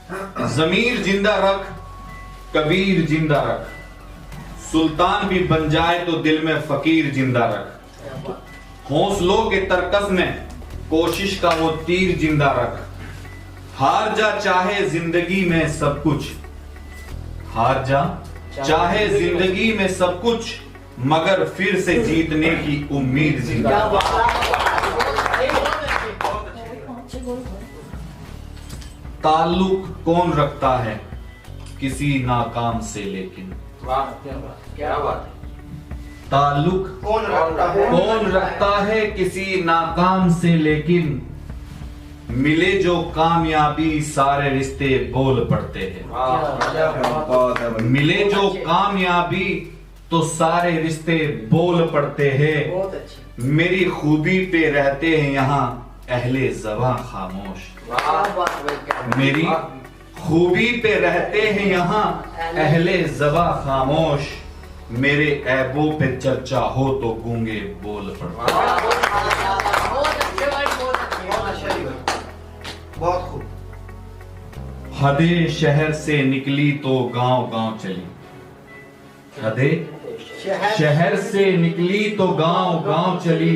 ज़मीर जिंदा रख, कबीर जिंदा रख, सुल्तान भी बन जाए तो दिल में फकीर जिंदा रख, हौसलों के तरकस में कोशिश का वो तीर जिंदा रख, हार जा चाहे जिंदगी में सब कुछ, हार जा चाहे जिंदगी में सब कुछ, मगर फिर से जीतने की उम्मीद जिंदा रख। ताल्लुक कौन रखता है किसी नाकाम से, लेकिन वाह क्या बात। ताल्लुक कौन रखता है किसी नाकाम से, लेकिन मिले जो कामयाबी सारे रिश्ते बोल पड़ते हैं, मिले जो कामयाबी तो सारे रिश्ते बोल पड़ते हैं, मेरी खूबी पे रहते हैं यहाँ अहले ज़बां खामोश, मेरी खूबी पे रहते हैं यहाँ अहले ज़बां खामोश, मेरे ऐबों पे चर्चा हो तो गूंगे बोल पड़ते हैं। बहुत खूब। हदे शहर से निकली तो गांव गांव चली, हदे शहर से निकली तो गांव गांव चली,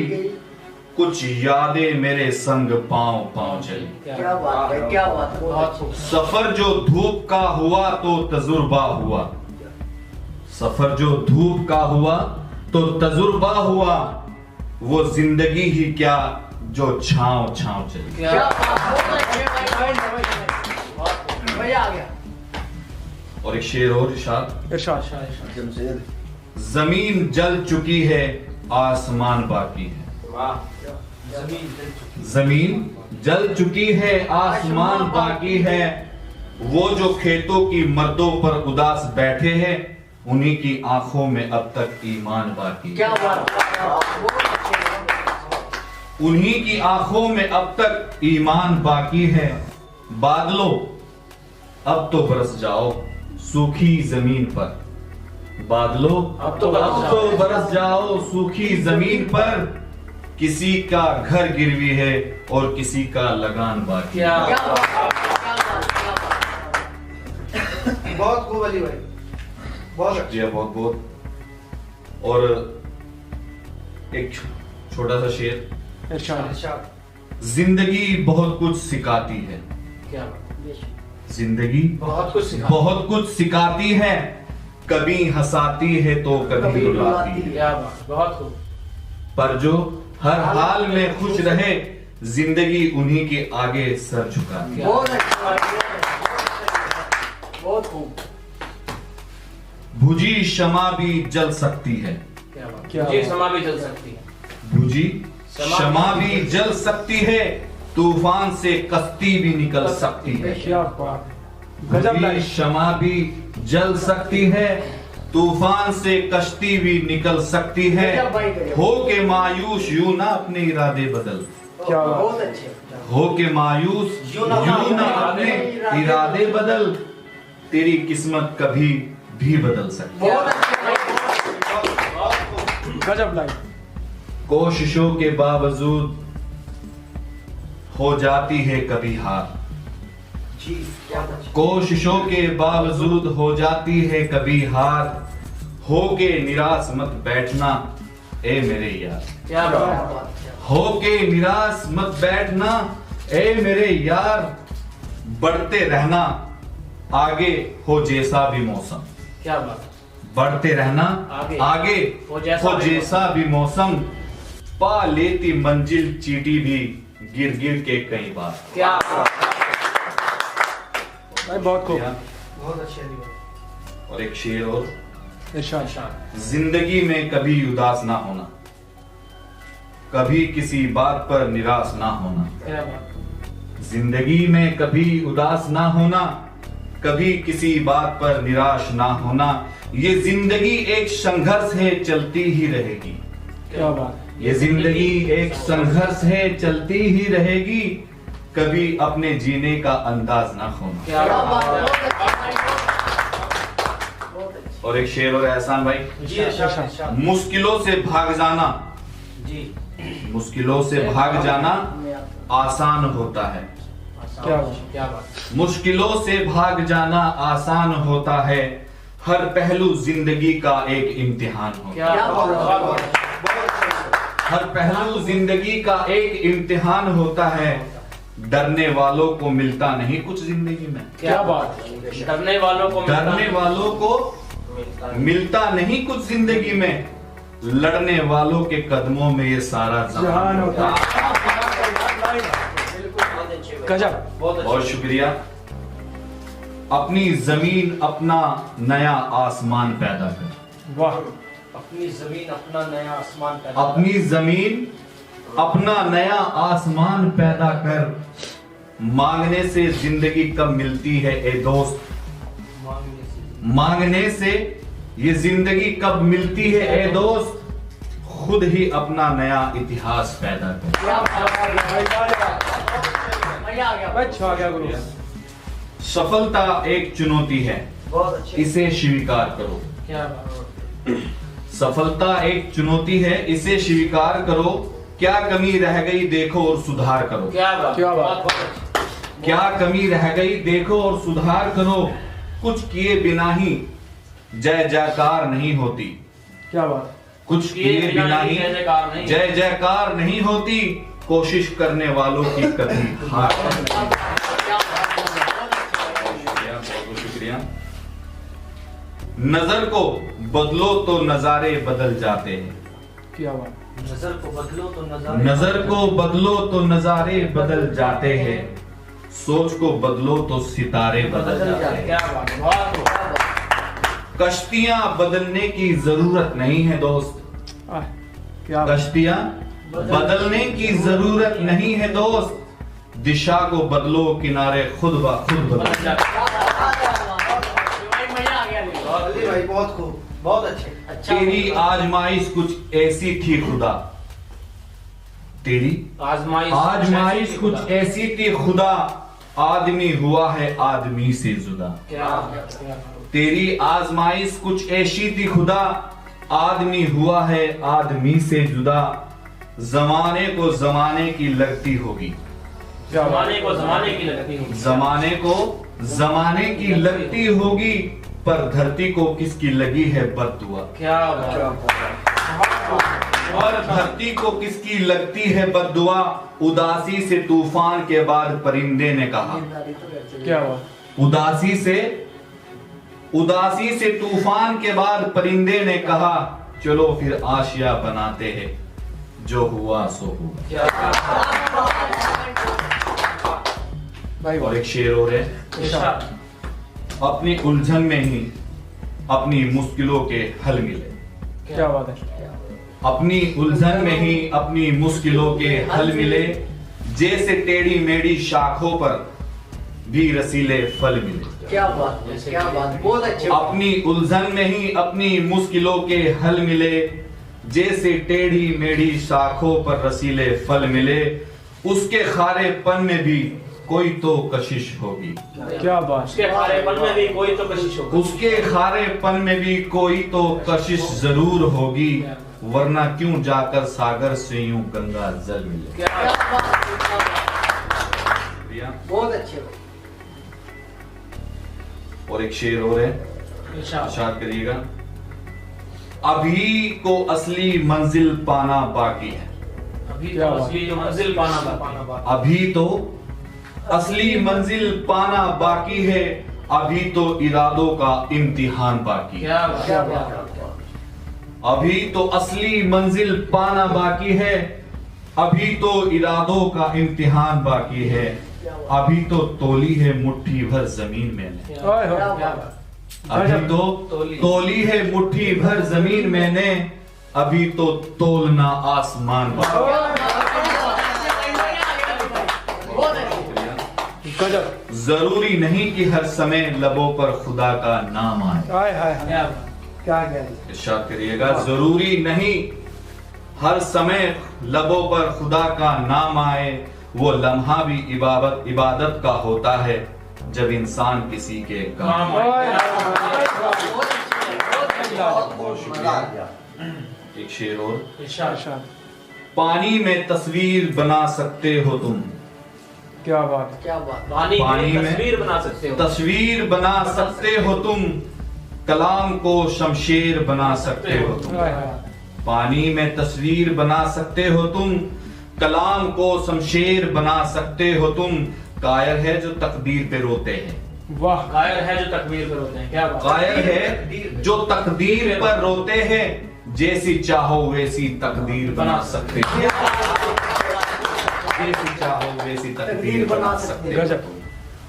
कुछ यादें मेरे संग पांव पांव चली, क्या बात है, क्या बात है। सफर जो धूप का हुआ तो तजुर्बा हुआ, सफर जो धूप का हुआ तो तजुर्बा हुआ, वो जिंदगी ही क्या जो छांव छांव चली। मजा आ गया। और एक शेर और इरशाद, जमीन जल चुकी है आसमान बाकी है, जमीन जल चुकी है आसमान बाकी है, वो जो खेतों की मर्दों पर उदास बैठे हैं, उन्हीं की आंखों में अब तक ईमान बाकी क्या बात है। उन्हीं की आंखों में अब तक ईमान बाकी है, बादलों अब तो बरस जाओ सूखी जमीन पर, बादलों अब तो बरस जाओ सूखी जमीन पर, किसी का घर गिरवी है और किसी का लगान बाकी। बहुत खूब अली भाई, बहुत शुक्रिया, बहुत बहुत। और एक छोटा सा शेर, जिंदगी बहुत कुछ सिखाती है, जिंदगी बहुत कुछ सिखाती है, कभी हंसाती है तो कभी रुलाती है, पर जो हर हाल में खुश रहे, जिंदगी उन्हीं के आगे सर झुकाती है। बहुत खूब। भुजी शमा भी जल सकती है, ये समा भी चल सकती है, भुजी शमा भी जल सकती है, तूफान से कश्ती भी निकल सकती है, भुजी शमा भी जल सकती है, तूफान से कश्ती भी निकल सकती है, हो के मायूस यूं ना अपने इरादे बदल, बहुत अच्छे। हो के मायूस यूं ना अपने इरादे बदल, तेरी किस्मत कभी भी बदल सकती है। गजब लाइन। कोशिशों के बावजूद हो जाती है कभी हार, कोशिशों के बावजूद हो जाती है कभी हार, हो के निराश मत बैठना ए मेरे यार, हो के निराश मत बैठना ए मेरे यार, बढ़ते रहना आगे हो जैसा भी मौसम, क्या बात, बढ़ते रहना आगे हो जैसा भी मौसम, पा लेती मंजिल चीटी भी गिर गिर के कई बार। क्या बहुत खूब। बहुत अच्छे अली भाई। और एक शेर और, इरशाद। जिंदगी में कभी उदास ना होना, कभी किसी बात पर निराश ना होना, क्या बात, जिंदगी में कभी उदास ना होना, कभी किसी बात पर निराश ना होना, ये जिंदगी एक संघर्ष है चलती ही रहेगी, क्या बात। ये जिंदगी एक संघर्ष है चलती ही रहेगी, कभी अपने जीने का अंदाज ना खोना। क्या बात, और एक शेर और एहसान भाई, जी इरशाद, मुश्किलों से भाग जाना, जी मुश्किलों से भाग जाना आसान होता है, क्या बात क्या बात मुश्किलों से भाग जाना आसान होता है, हर पहलू जिंदगी का एक इम्तिहान होता क्या क्या बात बात है। है। हर पहलू जिंदगी का एक इम्तिहान होता है, डरने वालों को मिलता नहीं कुछ जिंदगी में। क्या बात है। डरने वालों को डरने वालों को मिलता नहीं कुछ जिंदगी में, लड़ने वालों के कदमों में ये सारा जहान जहान होता होता है। गजब बहुत शुक्रिया। अपनी जमीन अपना नया आसमान पैदा कर। वाह अपनी जमीन अपना नया आसमान पैदा अपनी जमीन अपना नया आसमान पैदा कर। मांगने से जिंदगी कब मिलती है ए दोस्त, मांगने से मांगने से ये जिंदगी कब मिलती है ए दोस्त, खुद ही अपना नया इतिहास पैदा कर। अच्छा आ गया गुरु सफलता एक चुनौती है, बहुत अच्छे इसे स्वीकार करो। क्या बात सफलता एक चुनौती है, इसे स्वीकार करो। क्या कमी रह गई देखो और सुधार करो। क्या बात क्या बात। बहुत अच्छी। क्या कमी रह गई देखो और सुधार करो। कुछ किए बिना ही जय जयकार नहीं होती, क्या बात कुछ किए बिना ही जय जयकार नहीं। जय जयकार नहीं होती, कोशिश करने वालों की कभी हार नहीं। बहुत शुक्रिया। नजर को बदलो तो नजारे बदल जाते हैं, क्या बात नजर को बदलो तो नजर नजर को बदलो तो नजारे बदल जाते हैं, सोच को बदलो तो सितारे बदल जाते हैं। क्या बात बहुत खूब। कश्तियां बदलने की जरूरत नहीं है दोस्त, आह, क्या बात कश्तियां बदलने की जरूरत नहीं है दोस्त, दिशा को बदलो किनारे खुद ब खुद बदल जाते। अली भाई बहुत खूब, बहुत अच्छे। तेरी आजमाइश कुछ ऐसी थी खुदा, तेरी आजमाइश कुछ ऐसी थी खुदा, आदमी हुआ है आदमी से जुदा। क्या बात। तेरी आजमाइश कुछ ऐसी थी खुदा, आदमी हुआ है आदमी से जुदा, जमाने को जमाने की लगती होगी, क्या बात जमाने को जमाने की लगती होगी। जमाने को जमाने की लगती होगी, पर धरती को किसकी लगी है बद्दुआ। क्या बात। और धरती को किसकी लगती है बद्दुआ, उदासी से तूफान के बाद परिंदे ने कहा। क्या बात उदासी से तूफान के बाद परिंदे ने कहा, चलो फिर आशिया बनाते हैं, जो हुआ सो हुआ। क्या भाई और वाह एक शेर और है, इरशाद। अपनी उलझन में ही अपनी मुश्किलों के हल मिले। क्या बात है अपनी उलझन में ही अपनी मुश्किलों के हल मिले, जैसे टेढ़ी मेढ़ी शाखों पर भी रसीले फल मिले। क्या बात है, क्या बात, बहुत अच्छे। अपनी उलझन में ही अपनी मुश्किलों के हल मिले, जैसे टेढ़ी मेढ़ी शाखों पर रसीले फल मिले, उसके खारेपन में भी कोई तो कशिश होगी। क्या बात उसके खारेपन में भी कोई तो कशिश होगी। उसके खारेपन में भी कोई तो कशिश जरूर होगी, वरना क्यों जाकर सागर से यूं गंगा जल मिले। क्या बहुत अच्छे। और एक शेर और है, इरशाद। इरशाद करिएगा। अभी को असली मंजिल पाना बाकी है, अभी क्या तो बात। असली जो मंजिल पाना बात। अभी तो असली मंजिल पाना बाकी है, अभी तो इरादों का इम्तिहान बाकी है। क्या क्या बात। बात। अभी तो असली मंजिल पाना बाकी है, अभी तो इरादों का इम्तिहान बाकी है, अभी तो तोली है मुट्ठी भर जमीन मैंने। ओए हो क्या बात। अभी तो तोली है मुट्ठी भर जमीन मैंने, अभी तो तोलना आसमान बाकी। गजब जरूरी नहीं कि हर समय लबों पर खुदा का नाम आए। हाय हाय हाय क्या बात। क्या कह इरशाद करिएगा, जरूरी नहीं हर समय लबों पर खुदा का नाम आए, वो लम्हा भी इबादत का होता है, जब इंसान किसी के काम आए। बहुत शुक्रिया। एक शेर और, इरशाद। इरशाद पानी में तस्वीर बना सकते हो तुम, क्या बात है क्या बात पानी पानी में में तस्वीर बना सकते हो। तस्वीर बना सकते हो तुम, कलाम को शमशेर बना सकते हो तुम। हाय हाय पानी में तस्वीर बना सकते हो तुम, कलाम को शमशेर बना सकते हो तुम। कायर है जो तकदीर पे रोते हैं, वाह कायर है जो तकबीर पर होते हैं। क्या बात कायर है जो तकदीर पर रोते हैं, जैसी चाहो वैसी तकदीर बना सकते हैं। जैसी चाहो वैसी तकदीर बना सकते हो। गजब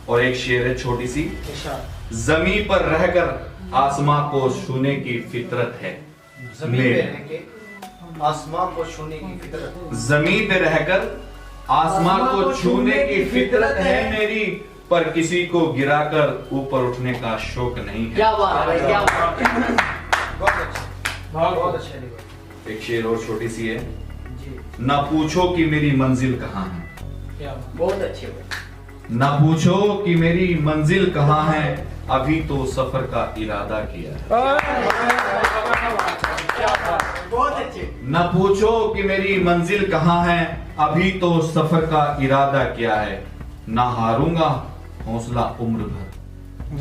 और एक शेर है छोटी सी, इरशाद। जमी पर रहकर आसमां को छूने की फितरत है जमीन पे मेरी। रह के आसमां को छूने की फितरत जमीन पे रहकर आसमां को छूने की फितरत है मेरी, पर किसी को गिराकर ऊपर उठने का शौक नहीं है। क्या बात है क्या बात है बहुत अच्छा बहुत बहुत अच्छा लिखा एक शेर और छोटी सी है, जी ना पूछो कि मेरी मंजिल कहाँ है, क्या बात। बहुत अच्छे भाई ना पूछो कि मेरी मंजिल कहाँ है, अभी तो सफर का इरादा किया है। बहुत अच्छे न पूछो कि मेरी मंजिल कहाँ है, अभी तो सफर का इरादा किया है। ना हारूंगा हौसला उम्र भर,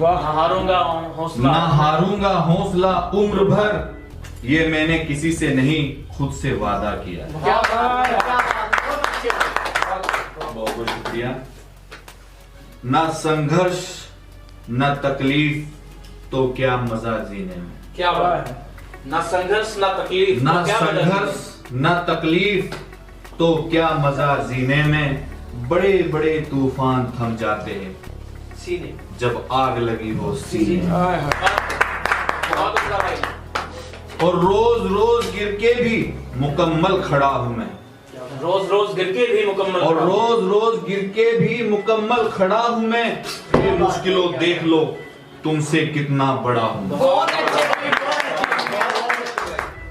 वाह हारूंगा ना हौसला। हारूंगा हौसला उम्र भर, ये मैंने किसी से नहीं खुद से वादा किया है। क्या बात है क्या बात है, बहुत अच्छे बहुत बहुत शुक्रिया। ना संघर्ष न तकलीफ, तो क्या मजा जीने में। क्या बात है। ना संघर्ष ना तकलीफ ना तो क्या मजा संघर्ष न तकलीफ, तो क्या मजा जीने में। बड़े बड़े तूफान थम जाते हैं सीने जब आग लगी हो सीने में। हाय हाय बहुत अच्छा भाई। और रोज रोज गिर के भी मुकम्मल खड़ा हूं मैं, रोज रोज गिर के भी मुकम्मल। और रोज रोज गिर के भी मुकम्मल खड़ा हूं मैं। ये मुश्किलों देख लो तुमसे कितना बड़ा हूं मैं। बहुत अच्छे भाई बहुत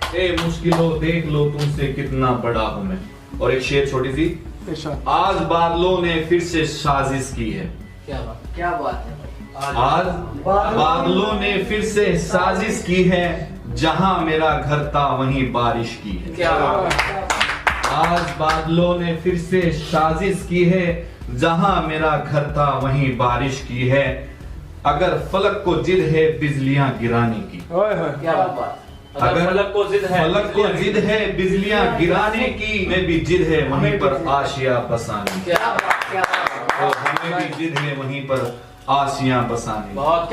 अच्छे ए मुश्किलों देख लो तुमसे कितना बड़ा हूं मैं। और एक शेर छोटी सी, इरशाद आज बादलों ने फिर से साजिश की है। क्या बात। क्या बात है भाई आज बादलों ने फिर से साजिश की है, जहां मेरा घर था वहीं बारिश की है। क्या बात। आज बादलों ने फिर से साजिश की है, जहां मेरा घर था वहीं बारिश की है। अगर फलक को जिद है बिजलियां गिराने की, हाय हाय क्या बात। अगर फलक को जिद है फलक को जिद है बिजलियां गिराने की, मैं भी जिद है वहीं पर आशिया बसाने की। क्या बात। क्या बात और हमें भी जिद है वहीं पर आशियां बसाने की। बहुत